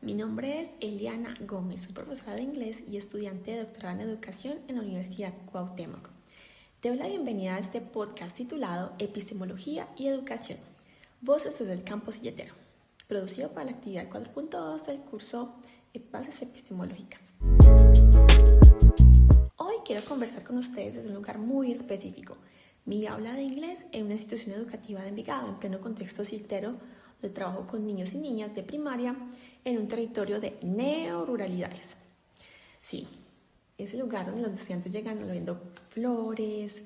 mi nombre es Eliana Gómez, soy profesora de inglés y estudiante de doctorado en educación en la Universidad Cuauhtémoc. Te doy la bienvenida a este podcast titulado Epistemología y Educación, Voces desde el Campo Silletero, producido para la actividad 4.2 del curso Bases Epistemológicas. Hoy quiero conversar con ustedes desde un lugar muy específico, mi aula de inglés en una institución educativa de Envigado, en pleno contexto siltero, donde trabajo con niños y niñas de primaria en un territorio de neoruralidades. Sí, es el lugar donde los estudiantes llegan viendo flores,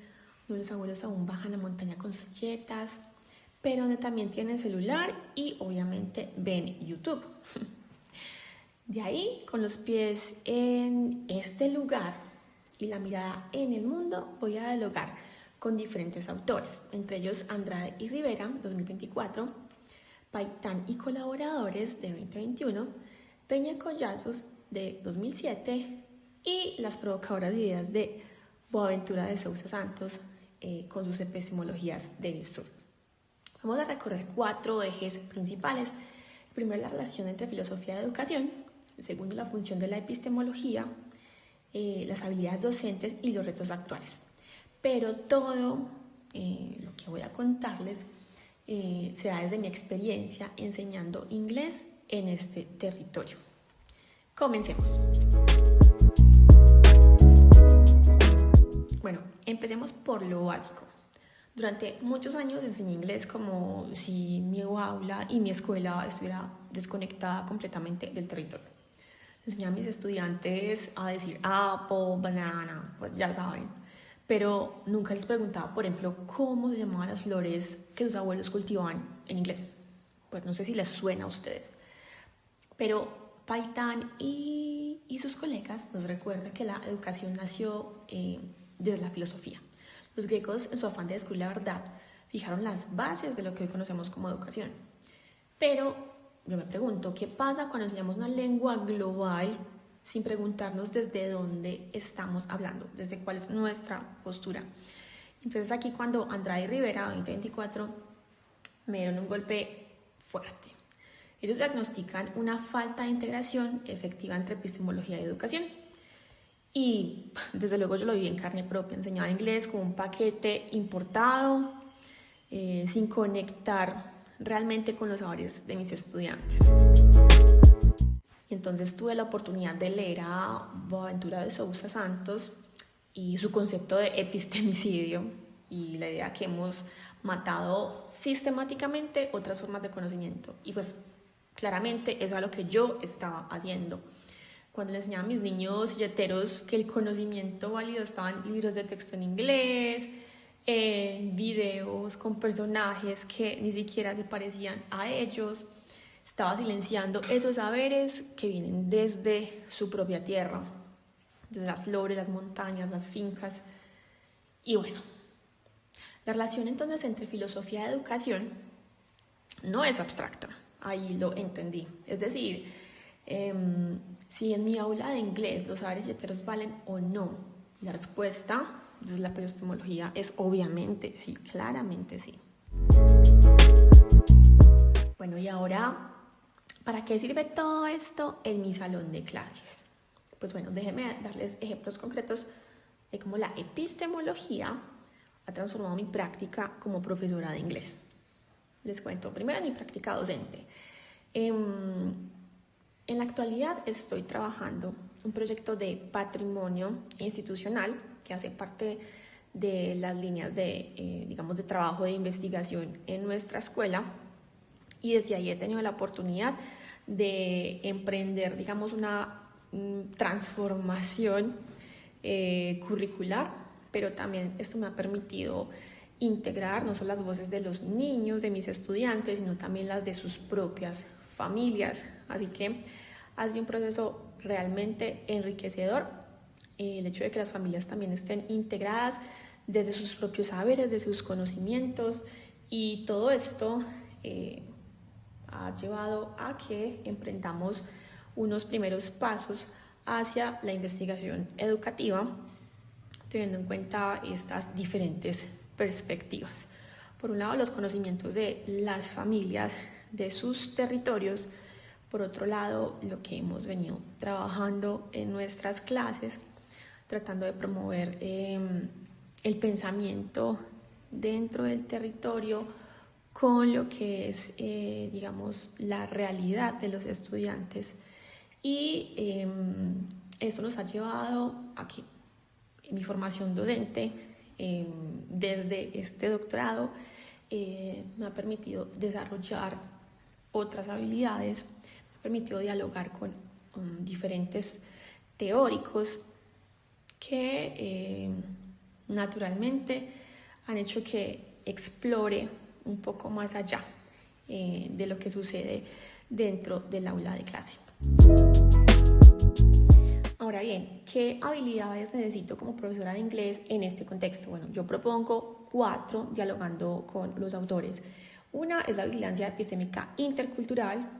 donde los abuelos aún bajan la montaña con sus yetas, pero donde también tienen celular y obviamente ven YouTube. De ahí, con los pies en este lugar y la mirada en el mundo, voy a dialogar con diferentes autores, entre ellos Andrade y Rivera, 2024, Paitán y colaboradores, de 2021, Peña Collazos, de 2007, y las provocadoras ideas de Boaventura de Sousa Santos, con sus epistemologías del sur. Vamos a recorrer 4 ejes principales. El primero, la relación entre filosofía y educación. El segundo, la función de la epistemología, las habilidades docentes y los retos actuales. Pero todo lo que voy a contarles se da desde mi experiencia enseñando inglés en este territorio. Comencemos. Bueno, empecemos por lo básico. Durante muchos años enseñé inglés como si mi aula y mi escuela estuviera desconectada completamente del territorio. Enseñé a mis estudiantes a decir apple, banana, pues ya saben. Pero nunca les preguntaba, por ejemplo, cómo se llamaban las flores que sus abuelos cultivaban en inglés. Pues no sé si les suena a ustedes. Pero Paitán y sus colegas nos recuerdan que la educación nació desde la filosofía. Los griegos, en su afán de descubrir la verdad, fijaron las bases de lo que hoy conocemos como educación. Pero yo me pregunto, ¿qué pasa cuando enseñamos una lengua global sin preguntarnos desde dónde estamos hablando, desde cuál es nuestra postura? Entonces aquí cuando Andrade y Rivera, 2024, me dieron un golpe fuerte. Ellos diagnostican una falta de integración efectiva entre epistemología y educación. Y desde luego yo lo vi en carne propia, enseñaba inglés como un paquete importado, sin conectar realmente con los saberes de mis estudiantes. Y entonces tuve la oportunidad de leer a Boaventura de Sousa Santos y su concepto de epistemicidio y la idea que hemos matado sistemáticamente otras formas de conocimiento. Y pues claramente eso era lo que yo estaba haciendo. Cuando le enseñaba a mis niños silleteros que el conocimiento válido estaba en libros de texto en inglés, videos con personajes que ni siquiera se parecían a ellos, estaba silenciando esos saberes que vienen desde su propia tierra, desde las flores, las montañas, las fincas. Y bueno, la relación entonces entre filosofía y educación no es abstracta, ahí lo entendí. Es decir, si en mi aula de inglés los saberes silleteros valen o no, la respuesta desde la epistemología es obviamente sí, claramente sí. Bueno, y ahora, ¿para qué sirve todo esto en mi salón de clases? Pues bueno, déjenme darles ejemplos concretos de cómo la epistemología ha transformado mi práctica como profesora de inglés. Les cuento, primero mi práctica docente. En la actualidad estoy trabajando un proyecto de patrimonio institucional que hace parte de las líneas de trabajo de investigación en nuestra escuela, y desde ahí he tenido la oportunidad de emprender, una transformación curricular, pero también esto me ha permitido integrar no solo las voces de los niños, de mis estudiantes, sino también las de sus propias familias. Así que ha sido un proceso realmente enriquecedor, el hecho de que las familias también estén integradas desde sus propios saberes, desde sus conocimientos, y todo esto ha llevado a que emprendamos unos primeros pasos hacia la investigación educativa, teniendo en cuenta estas diferentes perspectivas. Por un lado, los conocimientos de las familias, de sus territorios, Por otro lado, lo que hemos venido trabajando en nuestras clases, tratando de promover el pensamiento dentro del territorio con lo que es, digamos, la realidad de los estudiantes. Y eso nos ha llevado a que mi formación docente, desde este doctorado, me ha permitido desarrollar otras habilidades, me ha permitido dialogar con diferentes teóricos que naturalmente han hecho que explore un poco más allá de lo que sucede dentro del aula de clase. Ahora bien, ¿qué habilidades necesito como profesora de inglés en este contexto? Bueno, yo propongo 4 dialogando con los autores. Una es la habilidad epistémica intercultural,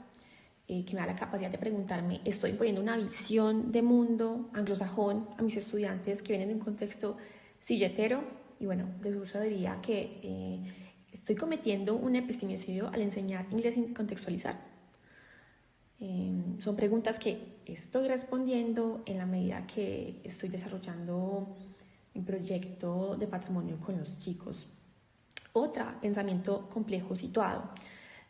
que me da la capacidad de preguntarme, ¿estoy imponiendo una visión de mundo anglosajón a mis estudiantes que vienen de un contexto silletero? Y bueno, resulta diría que estoy cometiendo un epistemicidio al enseñar inglés sin contextualizar. Son preguntas que estoy respondiendo en la medida que estoy desarrollando mi proyecto de patrimonio con los chicos. Otra, pensamiento complejo situado.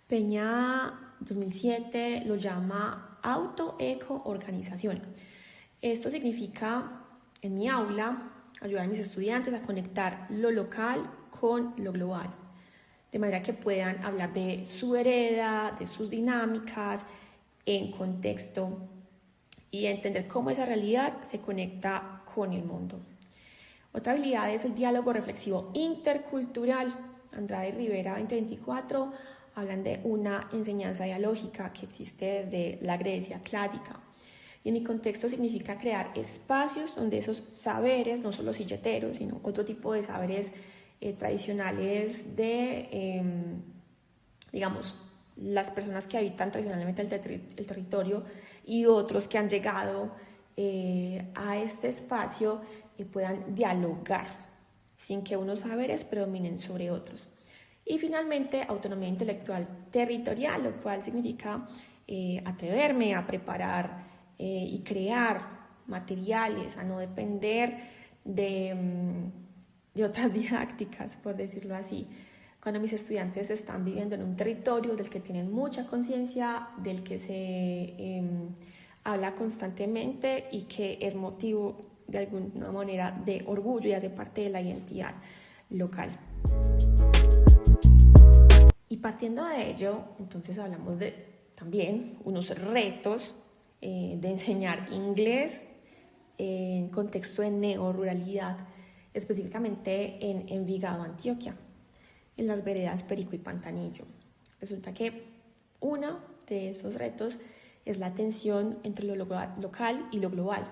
Peña 2007 lo llama autoeco-organización. Esto significa, en mi aula, ayudar a mis estudiantes a conectar lo local con lo global, de manera que puedan hablar de su vereda, de sus dinámicas, en contexto y entender cómo esa realidad se conecta con el mundo. Otra habilidad es el diálogo reflexivo intercultural. Andrade y Rivera 2024 hablan de una enseñanza dialógica que existe desde la Grecia clásica. Y en mi contexto significa crear espacios donde esos saberes, no solo silleteros, sino otro tipo de saberes tradicionales de, digamos, las personas que habitan tradicionalmente el territorio y otros que han llegado a este espacio puedan dialogar sin que unos saberes predominen sobre otros. Y finalmente, autonomía intelectual territorial, lo cual significa atreverme a preparar y crear materiales, a no depender de otras didácticas, por decirlo así. Cuando mis estudiantes están viviendo en un territorio del que tienen mucha conciencia, del que se habla constantemente y que es motivo de alguna manera de orgullo y hace parte de la identidad local. Y partiendo de ello, entonces hablamos de también unos retos de enseñar inglés en contexto de neoruralidad, específicamente en Envigado, Antioquia, en las veredas Perico y Pantanillo. Resulta que uno de esos retos es la tensión entre lo local y lo global.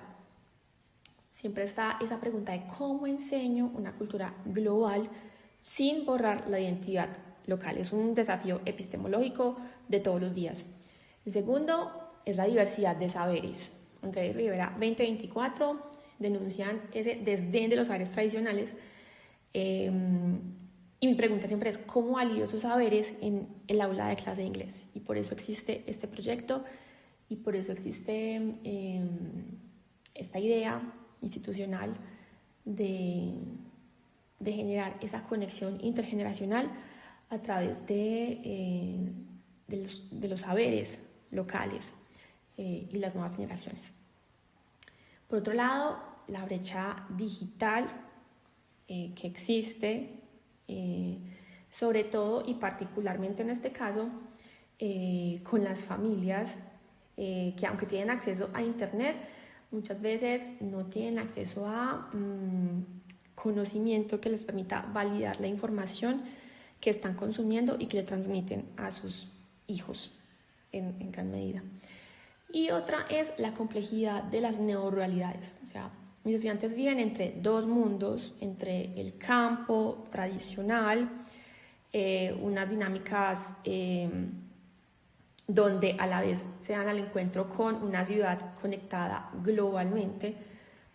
Siempre está esa pregunta de cómo enseño una cultura global sin borrar la identidad local. Es un desafío epistemológico de todos los días. El segundo es la diversidad de saberes. Andrade y Rivera 2024 denuncian ese desdén de los saberes tradicionales. Y mi pregunta siempre es, ¿cómo valido esos saberes en el aula de clase de inglés? Y por eso existe este proyecto y por eso existe esta idea institucional de generar esa conexión intergeneracional a través de los saberes locales y las nuevas generaciones. Por otro lado, la brecha digital que existe, sobre todo y particularmente en este caso, con las familias que aunque tienen acceso a internet, muchas veces no tienen acceso a conocimiento que les permita validar la información que están consumiendo y que le transmiten a sus hijos en gran medida. Y otra es la complejidad de las neoruralidades. O sea, mis estudiantes viven entre dos mundos, entre el campo tradicional, unas dinámicas donde a la vez se dan al encuentro con una ciudad conectada globalmente.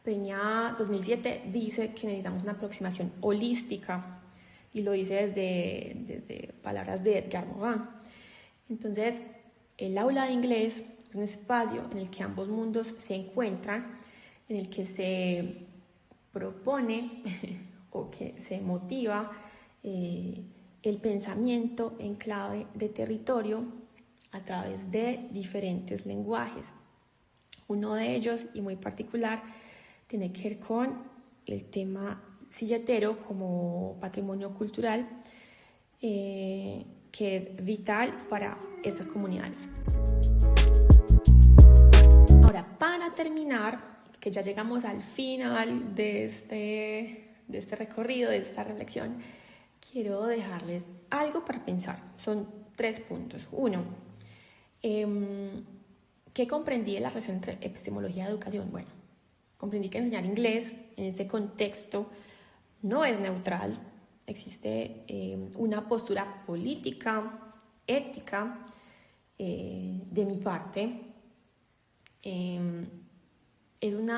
Peña 2007 dice que necesitamos una aproximación holística y lo dice desde palabras de Edgar Morin. Entonces, El aula de inglés es un espacio en el que ambos mundos se encuentran, en el que se propone o que se motiva el pensamiento en clave de territorio a través de diferentes lenguajes. Uno de ellos, y muy particular, tiene que ver con el tema silletero como patrimonio cultural, que es vital para estas comunidades. Ahora, para terminar, que ya llegamos al final de este recorrido, de esta reflexión, quiero dejarles algo para pensar. Son 3 puntos. 1, ¿qué comprendí de la relación entre epistemología y educación? Bueno, comprendí que enseñar inglés en ese contexto no es neutral. Existe una postura política, ética, de mi parte.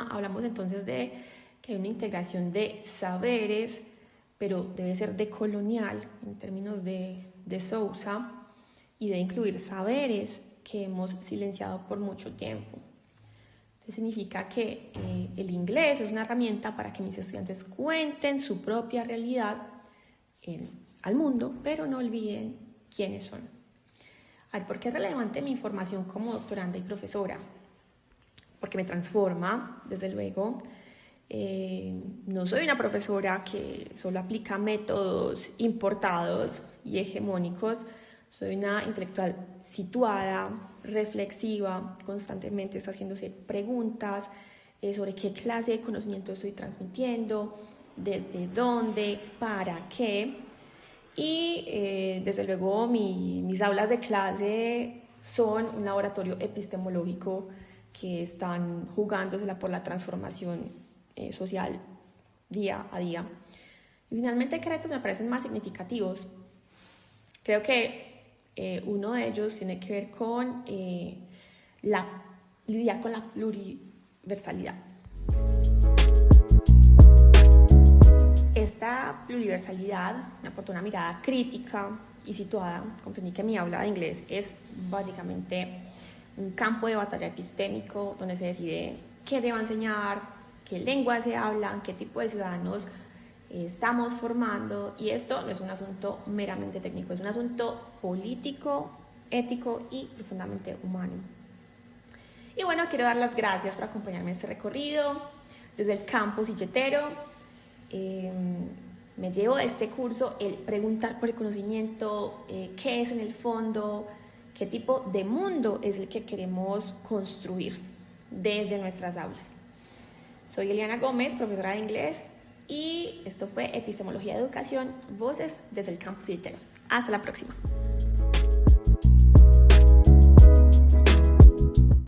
Hablamos entonces de que hay una integración de saberes, pero debe ser decolonial en términos de Sousa, y debe incluir saberes que hemos silenciado por mucho tiempo. Entonces significa que el inglés es una herramienta para que mis estudiantes cuenten su propia realidad al mundo, pero no olviden quiénes son. A ver, ¿por qué es relevante mi formación como doctoranda y profesora? Porque me transforma, desde luego. No soy una profesora que solo aplica métodos importados y hegemónicos. Soy una intelectual situada, reflexiva, constantemente está haciéndose preguntas sobre qué clase de conocimiento estoy transmitiendo, desde dónde, para qué. Y desde luego mis aulas de clase son un laboratorio epistemológico que están jugándosela por la transformación social día a día. Y finalmente, ¿qué retos me parecen más significativos? Creo que uno de ellos tiene que ver con lidiar con la pluriversalidad. Esta pluriversalidad me aportó una mirada crítica y situada. Comprendí que mi aula de inglés es básicamente un campo de batalla epistémico donde se decide qué se va a enseñar, qué lenguas se hablan, qué tipo de ciudadanos estamos formando, y esto no es un asunto meramente técnico, es un asunto político, ético y profundamente humano. Y bueno, quiero dar las gracias por acompañarme en este recorrido desde el campus silletero. Me llevo de este curso el preguntar por el conocimiento, qué es en el fondo, qué tipo de mundo es el que queremos construir desde nuestras aulas. Soy Eliana Gómez, profesora de inglés, y esto fue Epistemología de Educación, Voces desde el Campus Silletero. Hasta la próxima.